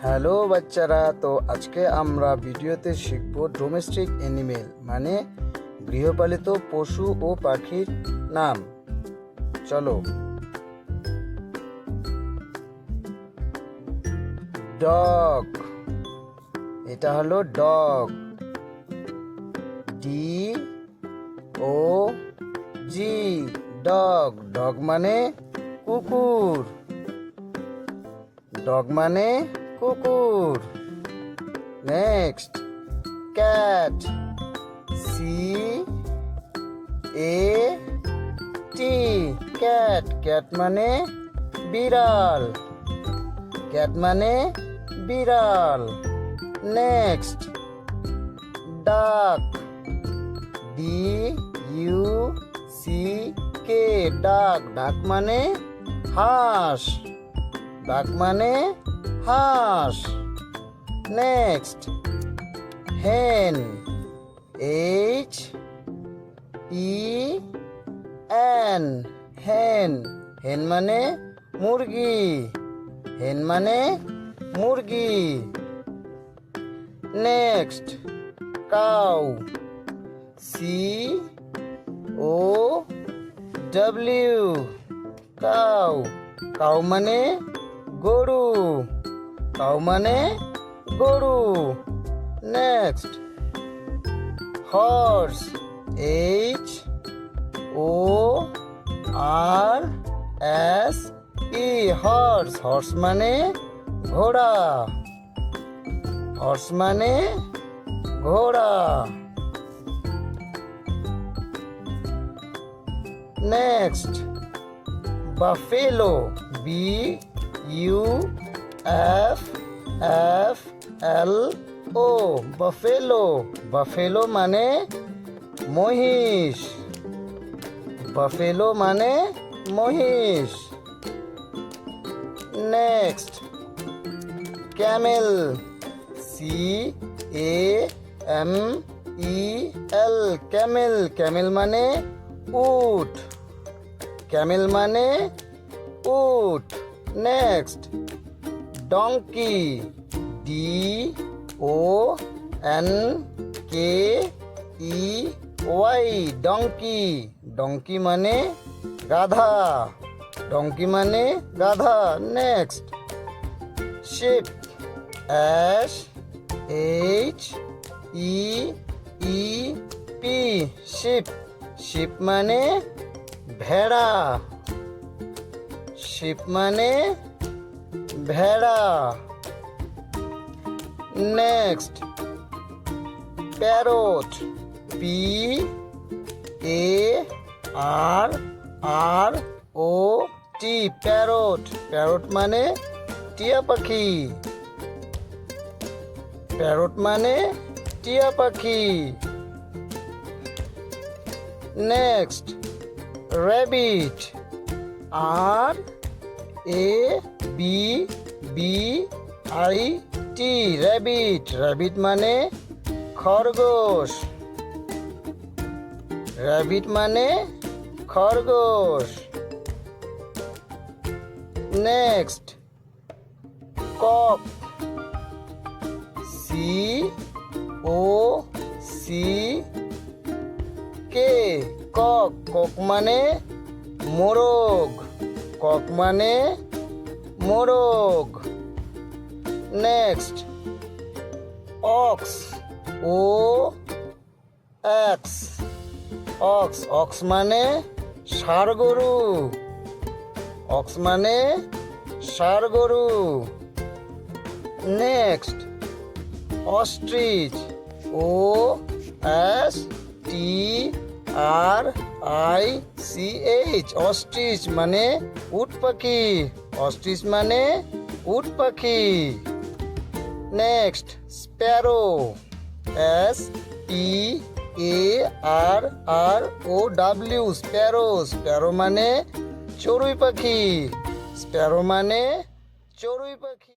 Hello বাচ্চারা, তো আজকে আমরা ভিডিওতে শিখব ডোমেস্টিক অ্যানিমেল মানে গৃহপালিত পশু ও পাখির নাম। চলো। ডগ, এটা হলো ডগ। DOG, dog. ডগ মানে কুকুর। ডগ মানে কুকুর। Next, cat. CAT, cat. Cat মানে বিড়াল। ক্যাট মানে বিড়াল। নেক্সট, ডাক। DUCK, ডাক। ডাক মানে হাঁস। ডাক মানে হাঁস। নেক্সট, হেন। HEN, হেন। হেন মানে মুরগি। হেন মানে মুরগি। Next, cow. COW, cow. Cow মানে গরু। কাউ মানে গরু। Next, horse. HORSE, horse. Horse মানে ঘোড়া। হর্স মানে ঘোড়া। Next, buffalo. BUFFLO, buffalo. Buffalo মানে মহিষ। বাফেলো মানে মহিষ। Next, camel. CAMEL, camel. Camel মানে উট। ক্যামেল মানে উট। Next, donkey. DONKEY, donkey. Donkey মানে গাধা। ডঙ্কি মানে গাধা। Next, sheep. SHEEP, sheep. Sheep মানে ভেড়া। শিপ মানে ভেড়া। Next, parrot. PARROT, parrot. Parrot মানে টিয়া পাখি। প্যারট মানে টিয়া পাখি। Next, rabbit. RABBIT, rabbit. Rabbit মানে খরগোশ। র্যাবিট মানে খরগোশ। Next, cock. COCK, cock. Cock মানে মোরগ। কক মানে মোরগ। Next, ox. OX, ox. Ox মানে ষাঁড় গরু। অক্স মানে ষাঁড় গরু। Next, ostrich. OSTRICH, অস্ট্রিচ মানে উট পাখি। অস্ট্রিচ মানে উট পাখি। Next, Sparrow. SPARROW, Sparrow. Sparrow মানে চড়ুই পাখি। স্প্যারো মানে চড়ুই পাখি।